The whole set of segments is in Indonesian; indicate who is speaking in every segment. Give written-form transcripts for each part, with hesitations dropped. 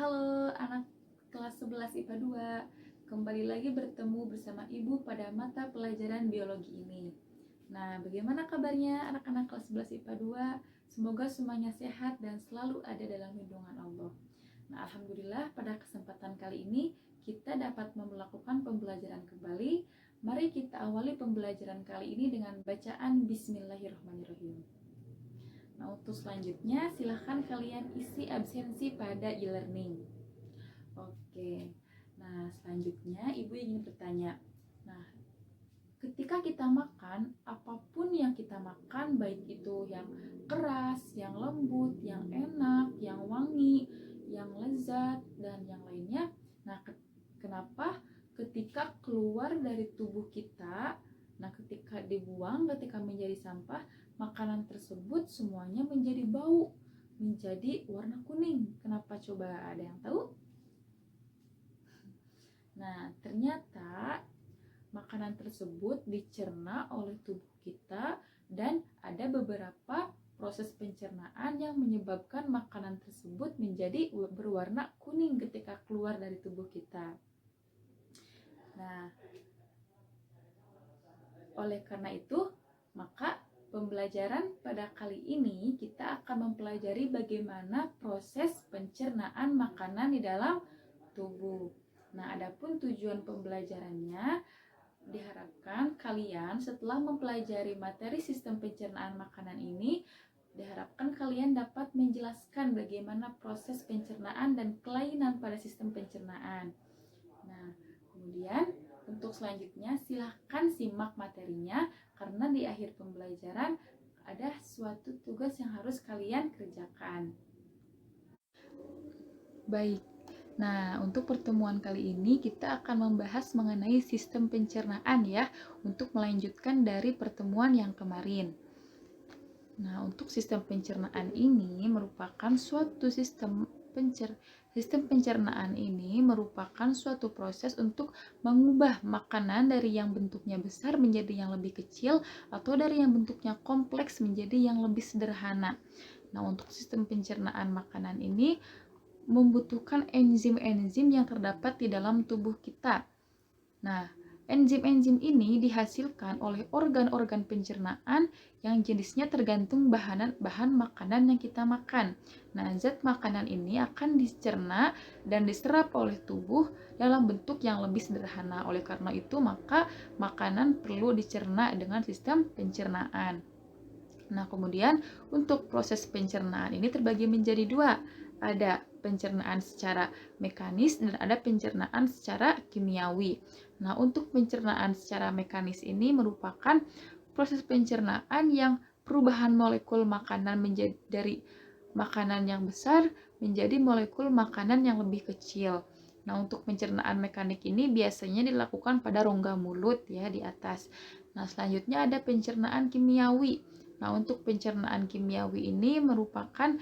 Speaker 1: Halo anak kelas 11 IPA 2. Kembali lagi bertemu bersama Ibu pada mata pelajaran biologi ini. Nah, bagaimana kabarnya anak-anak kelas 11 IPA 2? Semoga semuanya sehat dan selalu ada dalam lindungan Allah. Nah, alhamdulillah pada kesempatan kali ini kita dapat melakukan pembelajaran kembali. Mari kita awali pembelajaran kali ini dengan bacaan Bismillahirrahmanirrahim. Nah, untuk selanjutnya silahkan kalian isi absensi pada e-learning. Oke, nah selanjutnya Ibu ingin bertanya. Nah, ketika kita makan, apapun yang kita makan, baik itu yang keras, yang lembut, yang enak, yang wangi, yang lezat, dan yang lainnya. Nah, kenapa ketika keluar dari tubuh kita, nah ketika dibuang, ketika menjadi sampah, makanan tersebut semuanya menjadi bau, menjadi warna kuning. Kenapa coba, ada yang tahu? Nah, ternyata makanan tersebut dicerna oleh tubuh kita dan ada beberapa proses pencernaan yang menyebabkan makanan tersebut menjadi berwarna kuning ketika keluar dari tubuh kita. Nah, oleh karena itu, maka pembelajaran pada kali ini kita akan mempelajari bagaimana proses pencernaan makanan di dalam tubuh. Nah, adapun tujuan pembelajarannya, diharapkan kalian setelah mempelajari materi sistem pencernaan makanan ini, diharapkan kalian dapat menjelaskan bagaimana proses pencernaan dan kelainan pada sistem pencernaan. Nah, kemudian untuk selanjutnya silahkan simak materinya, karena di akhir pembelajaran ada suatu tugas yang harus kalian kerjakan. Baik, nah untuk pertemuan kali ini kita akan membahas mengenai sistem pencernaan ya, untuk melanjutkan dari pertemuan yang kemarin. Nah, untuk sistem pencernaan ini merupakan suatu sistem pencernaan ini merupakan suatu proses untuk mengubah makanan dari yang bentuknya besar menjadi yang lebih kecil, atau dari yang bentuknya kompleks menjadi yang lebih sederhana. Nah, untuk sistem pencernaan makanan ini membutuhkan enzim-enzim yang terdapat di dalam tubuh kita. Nah, enzim-enzim ini dihasilkan oleh organ-organ pencernaan yang jenisnya tergantung bahan makanan yang kita makan. Nah, zat makanan ini akan dicerna dan diserap oleh tubuh dalam bentuk yang lebih sederhana. Oleh karena itu, maka makanan perlu dicerna dengan sistem pencernaan. Nah, kemudian untuk proses pencernaan ini terbagi menjadi dua. Ada pencernaan secara mekanis dan ada pencernaan secara kimiawi. Nah, untuk pencernaan secara mekanis ini merupakan proses pencernaan yang perubahan molekul makanan menjadi dari makanan yang besar menjadi molekul makanan yang lebih kecil. Nah, untuk pencernaan mekanik ini biasanya dilakukan pada rongga mulut ya, di atas. Nah, selanjutnya ada pencernaan kimiawi. Nah, untuk pencernaan kimiawi ini merupakan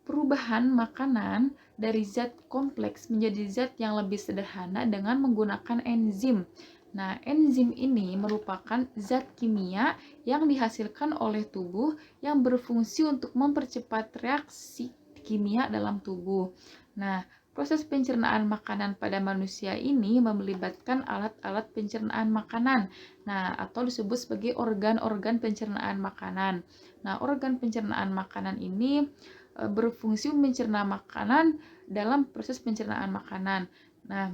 Speaker 1: perubahan makanan dari zat kompleks menjadi zat yang lebih sederhana dengan menggunakan enzim. Nah, enzim ini merupakan zat kimia yang dihasilkan oleh tubuh yang berfungsi untuk mempercepat reaksi kimia dalam tubuh. Nah, proses pencernaan makanan pada manusia ini melibatkan alat-alat pencernaan makanan. Nah, atau disebut sebagai organ-organ pencernaan makanan. Nah, organ pencernaan makanan ini berfungsi mencerna makanan dalam proses pencernaan makanan. Nah,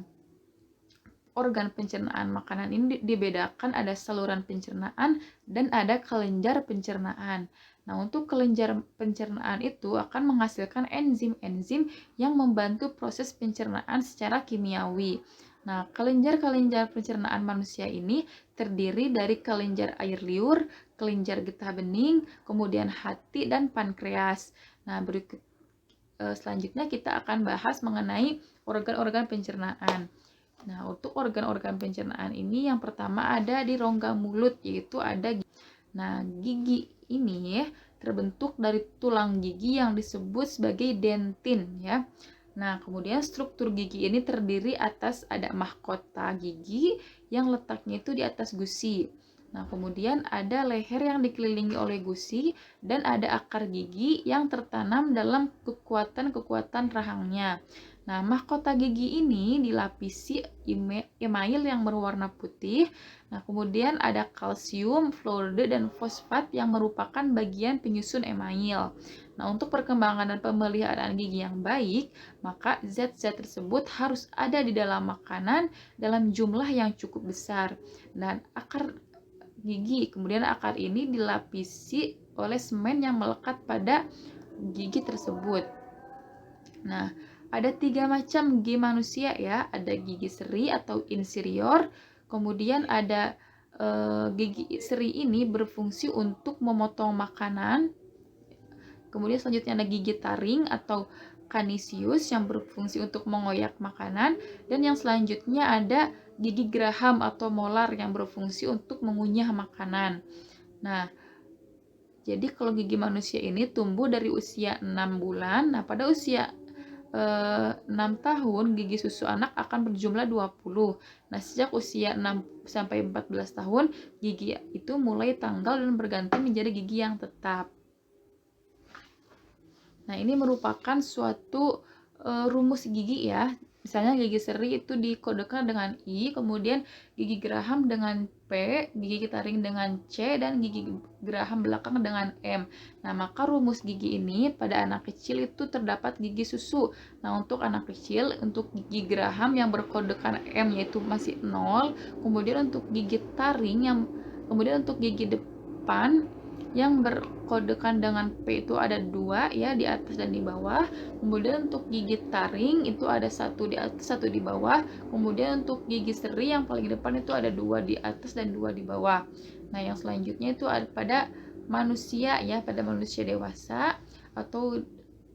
Speaker 1: organ pencernaan makanan ini dibedakan, ada saluran pencernaan dan ada kelenjar pencernaan. Nah, untuk kelenjar pencernaan itu akan menghasilkan enzim-enzim yang membantu proses pencernaan secara kimiawi. Nah, kelenjar-kelenjar pencernaan manusia ini terdiri dari kelenjar air liur, kelenjar getah bening, kemudian hati dan pankreas. Nah, berikut selanjutnya kita akan bahas mengenai organ-organ pencernaan. Nah, untuk organ-organ pencernaan ini yang pertama ada di rongga mulut, yaitu ada gigi. Nah, gigi ini ya terbentuk dari tulang gigi yang disebut sebagai dentin ya. Nah, kemudian struktur gigi ini terdiri atas ada mahkota gigi yang letaknya itu di atas gusi. Nah, kemudian ada leher yang dikelilingi oleh gusi dan ada akar gigi yang tertanam dalam kekuatan-kekuatan rahangnya. Nah, mahkota gigi ini dilapisi email yang berwarna putih. Nah, kemudian ada kalsium, fluoride, dan fosfat yang merupakan bagian penyusun email. Nah, untuk perkembangan dan pemeliharaan gigi yang baik, maka zat-zat tersebut harus ada di dalam makanan dalam jumlah yang cukup besar. Dan akar gigi, kemudian akar ini dilapisi oleh semen yang melekat pada gigi tersebut. Nah, ada 3 macam gigi manusia ya, ada gigi seri atau inferior, kemudian ada gigi seri ini berfungsi untuk memotong makanan, kemudian selanjutnya ada gigi taring atau canisius yang berfungsi untuk mengoyak makanan, dan yang selanjutnya ada gigi geraham atau molar yang berfungsi untuk mengunyah makanan. Nah, jadi kalau gigi manusia ini tumbuh dari usia 6 bulan. Nah, pada usia 6 tahun gigi susu anak akan berjumlah 20. Nah, sejak usia 6 sampai 14 tahun gigi itu mulai tanggal dan berganti menjadi gigi yang tetap. Nah, ini merupakan suatu rumus gigi ya. Misalnya gigi seri itu dikodekan dengan I, kemudian gigi geraham dengan P, gigi taring dengan C, dan gigi geraham belakang dengan M. Nah, maka rumus gigi ini pada anak kecil itu terdapat gigi susu. Nah, untuk anak kecil, untuk gigi geraham yang berkodekan M yaitu masih 0, kemudian untuk gigi taring kemudian untuk gigi depan yang berkodekan dengan P itu ada 2 ya, di atas dan di bawah. Kemudian untuk gigi taring itu ada 1 di atas, 1 di bawah. Kemudian untuk gigi seri yang paling depan itu ada 2 di atas dan 2 di bawah. Nah, yang selanjutnya itu ada pada manusia ya, pada manusia dewasa atau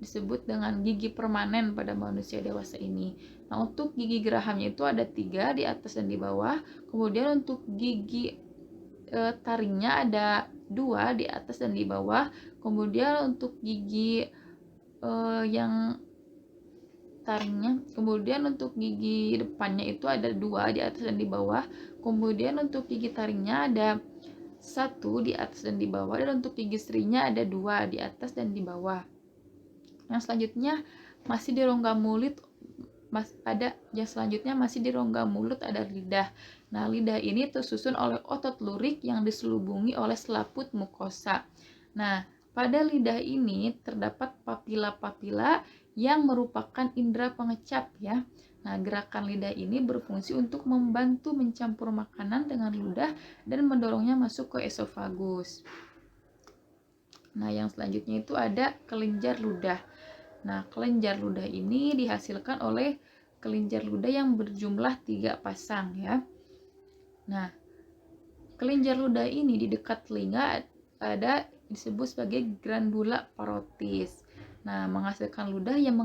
Speaker 1: disebut dengan gigi permanen pada manusia dewasa ini. Nah, untuk gigi gerahamnya itu ada 3 di atas dan di bawah. Kemudian untuk gigi taringnya ada 2 di atas dan di bawah. Kemudian untuk gigi yang taringnya, kemudian untuk gigi depannya itu ada 2 di atas dan di bawah. Kemudian untuk gigi taringnya ada 1 di atas dan di bawah, dan untuk gigi serinya ada 2 di atas dan di bawah. Yang selanjutnya masih di rongga mulut ada lidah. Nah, lidah ini tersusun oleh otot lurik yang diselubungi oleh selaput mukosa. Nah, pada lidah ini terdapat papila-papila yang merupakan indera pengecap ya. Nah, gerakan lidah ini berfungsi untuk membantu mencampur makanan dengan ludah dan mendorongnya masuk ke esofagus. Nah, yang selanjutnya itu ada kelenjar ludah. Nah, kelenjar ludah ini dihasilkan oleh kelenjar ludah yang berjumlah 3 pasang ya. Nah, kelenjar ludah ini di dekat telinga ada disebut sebagai glandula parotis. Nah, menghasilkan ludah yang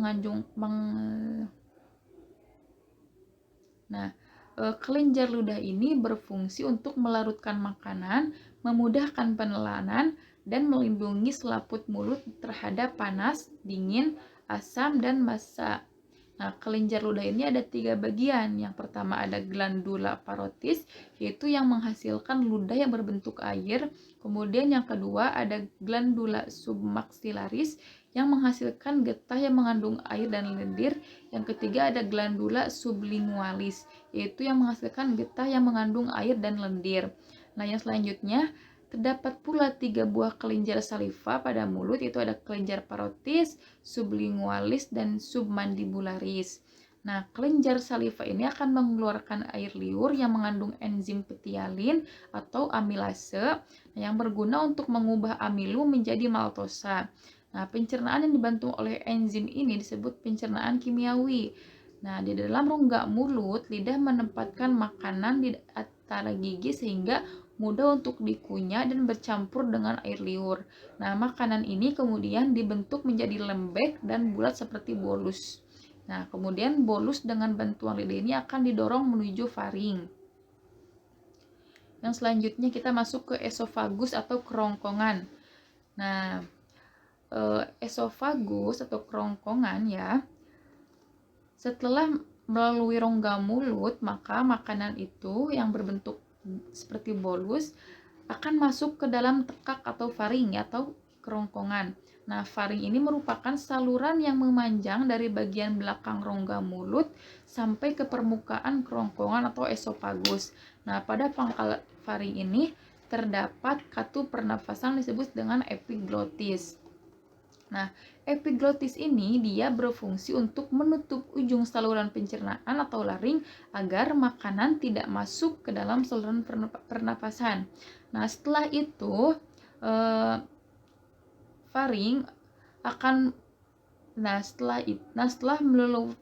Speaker 1: kelenjar ludah ini berfungsi untuk melarutkan makanan, memudahkan penelanan, dan melindungi selaput mulut terhadap panas, dingin, asam, dan massa. Nah, kelenjar ludah ini ada 3 bagian. Yang pertama ada glandula parotis, yaitu yang menghasilkan ludah yang berbentuk air. Kemudian yang kedua ada glandula submaxillaris yang menghasilkan getah yang mengandung air dan lendir. Yang ketiga ada glandula sublingualis, yaitu yang menghasilkan getah yang mengandung air dan lendir. Nah, yang selanjutnya terdapat pula 3 buah kelenjar saliva pada mulut, yaitu ada kelenjar parotis, sublingualis, dan submandibularis. Nah, kelenjar saliva ini akan mengeluarkan air liur yang mengandung enzim petialin atau amilase yang berguna untuk mengubah amilu menjadi maltosa. Nah, pencernaan yang dibantu oleh enzim ini disebut pencernaan kimiawi. Nah, di dalam rongga mulut, lidah menempatkan makanan di antara gigi sehingga mudah untuk dikunyah dan bercampur dengan air liur. Nah, makanan ini kemudian dibentuk menjadi lembek dan bulat seperti bolus. Nah, kemudian bolus dengan bantuan lidah ini akan didorong menuju faring. Yang selanjutnya kita masuk ke esofagus atau kerongkongan. Nah, esofagus atau kerongkongan ya, setelah melalui rongga mulut, maka makanan itu yang berbentuk seperti bolus akan masuk ke dalam tekak atau faring atau kerongkongan. Nah, faring ini merupakan saluran yang memanjang dari bagian belakang rongga mulut sampai ke permukaan kerongkongan atau esofagus. Nah, pada pangkal faring ini terdapat katup pernafasan disebut dengan epiglotis. Nah, epiglotis ini dia berfungsi untuk menutup ujung saluran pencernaan atau laring agar makanan tidak masuk ke dalam saluran pernapasan. Nah, setelah itu faring akan setelah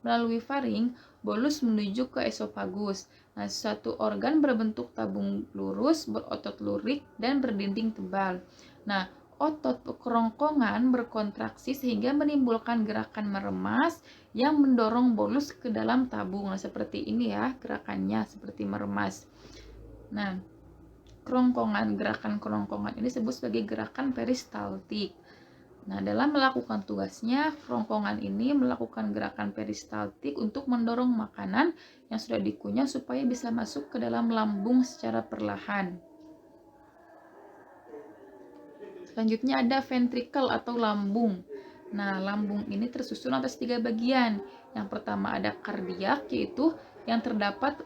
Speaker 1: melalui faring, bolus menuju ke esofagus. Nah, suatu organ berbentuk tabung lurus, berotot lurik, dan berdinding tebal. Nah, otot kerongkongan berkontraksi sehingga menimbulkan gerakan meremas yang mendorong bolus ke dalam tabung. Nah, seperti ini ya gerakannya, seperti meremas. Nah, gerakan kerongkongan ini disebut sebagai gerakan peristaltik. Nah, dalam melakukan tugasnya, kerongkongan ini melakukan gerakan peristaltik untuk mendorong makanan yang sudah dikunyah supaya bisa masuk ke dalam lambung secara perlahan. Selanjutnya ada ventricle atau lambung. Nah, lambung ini tersusun atas 3 bagian. Yang pertama ada kardiak, yaitu yang terdapat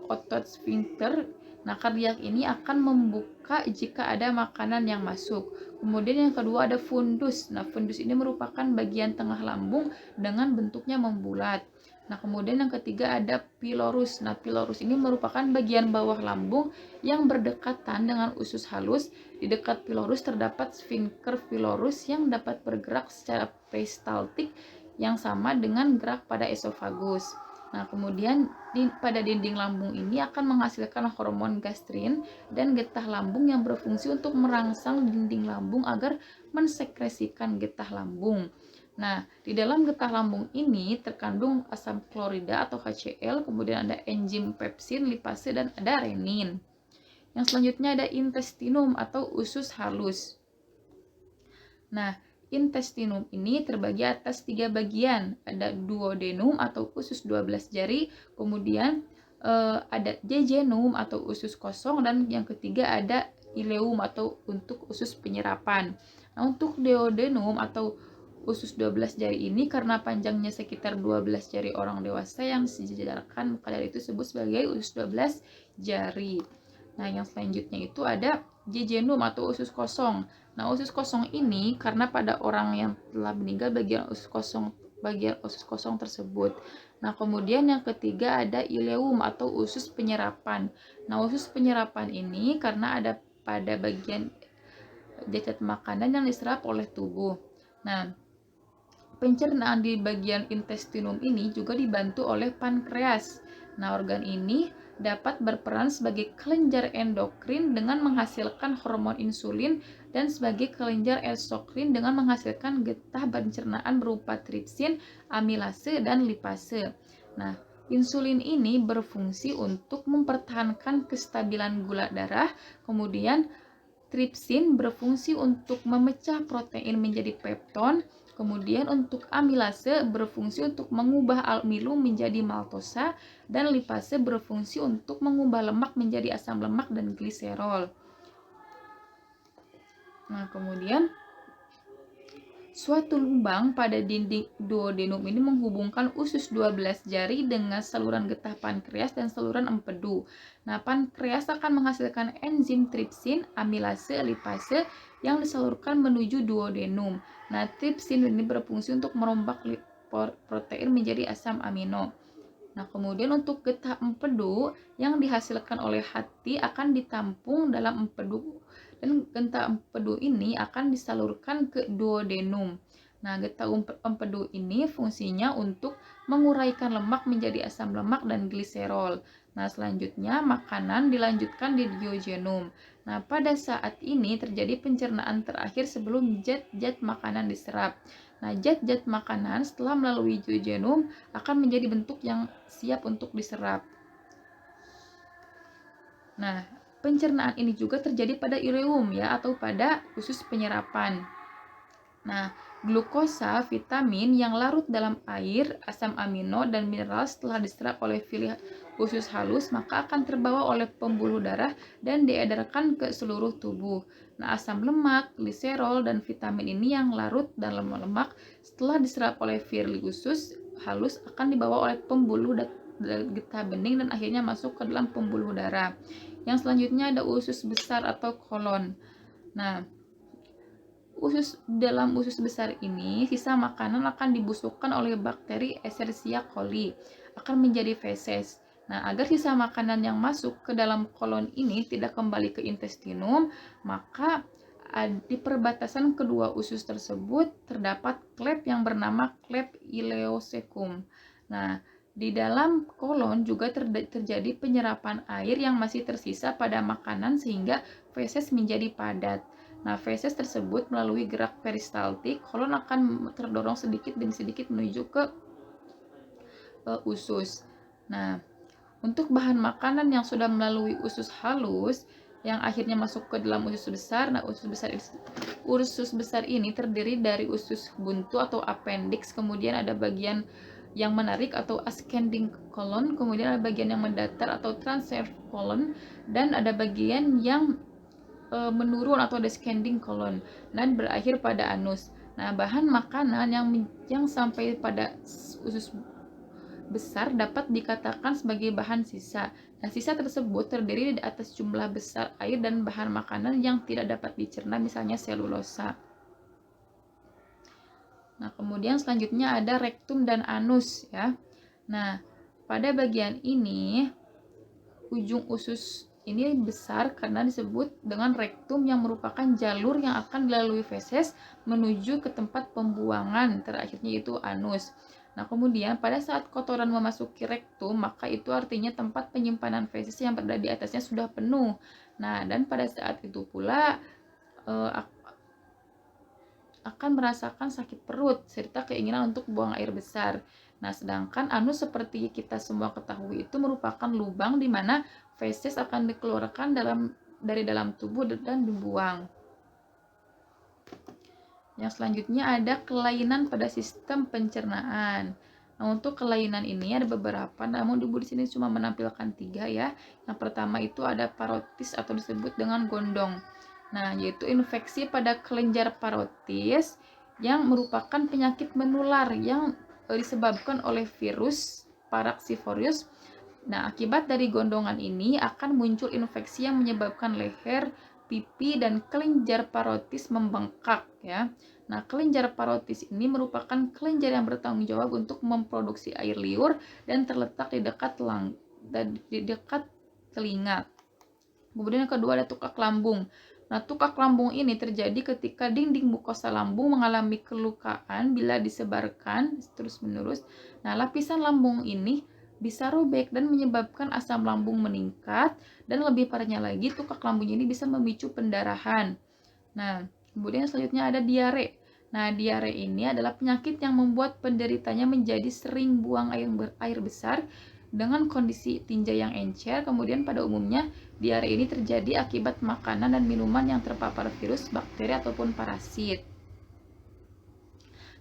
Speaker 1: otot sphincter. Nah, kardiak ini akan membuka jika ada makanan yang masuk. Kemudian yang kedua ada fundus. Nah, fundus ini merupakan bagian tengah lambung dengan bentuknya membulat. Nah, kemudian yang ketiga ada pylorus. Nah, pylorus ini merupakan bagian bawah lambung yang berdekatan dengan usus halus. Di dekat pylorus terdapat sphincter pylorus yang dapat bergerak secara peristaltik yang sama dengan gerak pada esofagus. Nah, kemudian pada dinding lambung ini akan menghasilkan hormon gastrin dan getah lambung yang berfungsi untuk merangsang dinding lambung agar mensekresikan getah lambung. Nah, di dalam getah lambung ini terkandung asam klorida atau HCl, kemudian ada enzim pepsin, lipase, dan ada renin. Yang selanjutnya ada intestinum atau usus halus. Nah, intestinum ini terbagi atas 3 bagian. Ada duodenum atau usus 12 jari, kemudian ada jejunum atau usus kosong, dan yang ketiga ada ileum atau untuk usus penyerapan. Nah, untuk duodenum atau usus 12 jari ini karena panjangnya sekitar 12 jari orang dewasa yang disejajarkan, maka dari itu disebut sebagai usus 12 jari. Nah, yang selanjutnya itu ada jejunum atau usus kosong. Nah, usus kosong ini karena pada orang yang telah meninggal bagian usus kosong tersebut. Nah, kemudian yang ketiga ada ileum atau usus penyerapan. Nah, usus penyerapan ini karena ada pada bagian zat makanan yang diserap oleh tubuh. Nah, pencernaan di bagian intestinum ini juga dibantu oleh pankreas. Nah, organ ini dapat berperan sebagai kelenjar endokrin dengan menghasilkan hormon insulin dan sebagai kelenjar eksokrin dengan menghasilkan getah pencernaan berupa tripsin, amilase, dan lipase. Nah, insulin ini berfungsi untuk mempertahankan kestabilan gula darah, kemudian tripsin berfungsi untuk memecah protein menjadi pepton. Kemudian untuk amilase berfungsi untuk mengubah amilum menjadi maltosa, dan lipase berfungsi untuk mengubah lemak menjadi asam lemak dan gliserol. Nah, kemudian suatu lubang pada dinding duodenum ini menghubungkan usus 12 jari dengan saluran getah pankreas dan saluran empedu. Nah, pankreas akan menghasilkan enzim tripsin, amilase, lipase yang disalurkan menuju duodenum. Nah, tripsin ini berfungsi untuk merombak protein menjadi asam amino. Nah, kemudian untuk getah empedu yang dihasilkan oleh hati akan ditampung dalam empedu, dan getah empedu ini akan disalurkan ke duodenum. Nah, getah empedu ini fungsinya untuk menguraikan lemak menjadi asam lemak dan gliserol. Nah, selanjutnya makanan dilanjutkan di duodenum. Nah, pada saat ini terjadi pencernaan terakhir sebelum zat-zat makanan diserap. Nah, zat-zat makanan setelah melalui duodenum akan menjadi bentuk yang siap untuk diserap. Nah, pencernaan ini juga terjadi pada ileum ya, atau pada usus penyerapan. Nah, glukosa, vitamin yang larut dalam air, asam amino, dan mineral setelah diserap oleh usus halus, maka akan terbawa oleh pembuluh darah dan diedarkan ke seluruh tubuh. Nah, asam lemak, gliserol, dan vitamin ini yang larut dalam lemak setelah diserap oleh usus halus akan dibawa oleh pembuluh getah bening dan akhirnya masuk ke dalam pembuluh darah. Yang selanjutnya ada usus besar atau kolon. Nah, dalam usus besar ini, sisa makanan akan dibusukkan oleh bakteri Escherichia coli, akan menjadi feses. Nah, agar sisa makanan yang masuk ke dalam kolon ini tidak kembali ke intestinum, maka di perbatasan kedua usus tersebut terdapat klep yang bernama klep ileocekum. Nah, di dalam kolon juga terjadi penyerapan air yang masih tersisa pada makanan sehingga feses menjadi padat. Nah, feses tersebut melalui gerak peristaltik, kolon akan terdorong sedikit demi sedikit menuju ke usus. Nah, untuk bahan makanan yang sudah melalui usus halus yang akhirnya masuk ke dalam usus besar, nah usus besar ini terdiri dari usus buntu atau appendix, kemudian ada bagian yang menarik atau ascending colon, kemudian ada bagian yang mendatar atau transverse colon, dan ada bagian yang menurun atau descending colon dan berakhir pada anus. Nah, bahan makanan yang sampai pada usus besar dapat dikatakan sebagai bahan sisa. Nah, sisa tersebut terdiri di atas jumlah besar air dan bahan makanan yang tidak dapat dicerna, misalnya selulosa. Nah, kemudian selanjutnya ada rektum dan anus ya. Nah, pada bagian ini ujung usus ini besar karena disebut dengan rektum yang merupakan jalur yang akan dilalui feses menuju ke tempat pembuangan terakhirnya yaitu anus. Nah, kemudian pada saat kotoran memasuki rektum, maka itu artinya tempat penyimpanan feses yang berada di atasnya sudah penuh. Nah, dan pada saat itu pula akan merasakan sakit perut serta keinginan untuk buang air besar. Nah, sedangkan anus seperti kita semua ketahui itu merupakan lubang di mana feses akan dikeluarkan dari dalam tubuh dan dibuang. Yang selanjutnya ada kelainan pada sistem pencernaan. Nah, untuk kelainan ini ada beberapa, namun Ibu di sini cuma menampilkan 3 ya. Yang pertama itu ada parotis atau disebut dengan gondong. Nah, yaitu infeksi pada kelenjar parotis yang merupakan penyakit menular yang disebabkan oleh virus Paraxiforius. Nah, akibat dari gondongan ini akan muncul infeksi yang menyebabkan leher, pipi, dan kelenjar parotis membengkak ya. Nah, kelenjar parotis ini merupakan kelenjar yang bertanggung jawab untuk memproduksi air liur dan terletak di dekat telinga. Kemudian yang kedua ada tukak lambung. Nah, tukak lambung ini terjadi ketika dinding mukosa lambung mengalami kelukaan bila disebarkan terus-menerus. Nah, lapisan lambung ini bisa robek dan menyebabkan asam lambung meningkat, dan lebih parahnya lagi tukak lambung ini bisa memicu pendarahan. Nah, kemudian selanjutnya ada diare. Nah, diare ini adalah penyakit yang membuat penderitanya menjadi sering buang air besar dengan kondisi tinja yang encer. Kemudian pada umumnya diare ini terjadi akibat makanan dan minuman yang terpapar virus, bakteri, ataupun parasit.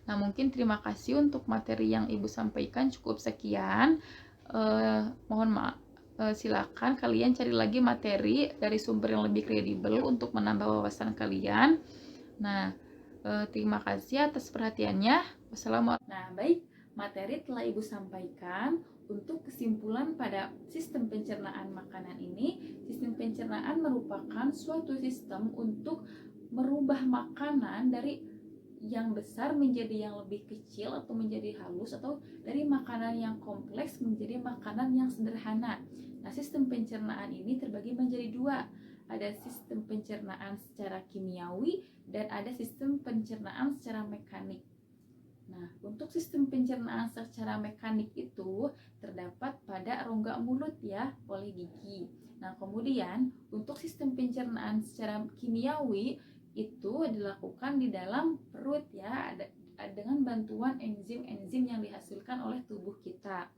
Speaker 1: Nah, mungkin terima kasih untuk materi yang Ibu sampaikan, cukup sekian. Mohon maaf, silakan kalian cari lagi materi dari sumber yang lebih kredibel untuk menambah wawasan kalian. Nah, terima kasih atas perhatiannya. Wassalamualaikum. Nah, baik, materi telah Ibu sampaikan. Untuk kesimpulan pada sistem pencernaan makanan ini, sistem pencernaan merupakan suatu sistem untuk merubah makanan dari yang besar menjadi yang lebih kecil atau menjadi halus, atau dari makanan yang kompleks menjadi makanan yang sederhana. Nah, sistem pencernaan ini terbagi menjadi 2. Ada sistem pencernaan secara kimiawi dan ada sistem pencernaan secara mekanik. Nah, untuk sistem pencernaan secara mekanik itu terdapat pada rongga mulut ya, oleh gigi. Nah, kemudian untuk sistem pencernaan secara kimiawi itu dilakukan di dalam perut ya, dengan bantuan enzim-enzim yang dihasilkan oleh tubuh kita.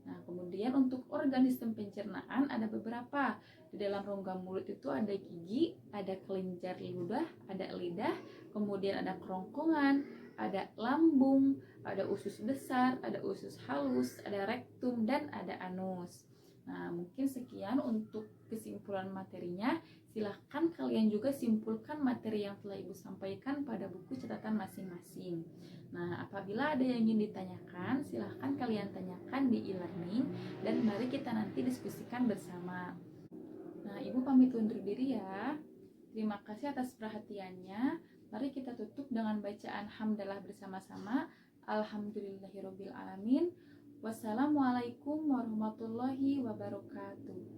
Speaker 1: Nah, kemudian untuk organ sistem pencernaan ada beberapa. Di dalam rongga mulut itu ada gigi, ada kelenjar ludah, ada lidah, kemudian ada kerongkongan, ada lambung, ada usus besar, ada usus halus, ada rektum, dan ada anus. Nah, mungkin sekian untuk kesimpulan materinya. Silahkan kalian juga simpulkan materi yang telah Ibu sampaikan pada buku catatan masing-masing. Nah, apabila ada yang ingin ditanyakan, silahkan kalian tanyakan di e-learning dan mari kita nanti diskusikan bersama. Nah, Ibu pamit undur diri ya. Terima kasih atas perhatiannya. Mari kita tutup dengan bacaan hamdalah bersama-sama. Alhamdulillahirobbilalamin. Wassalamualaikum warahmatullahi wabarakatuh.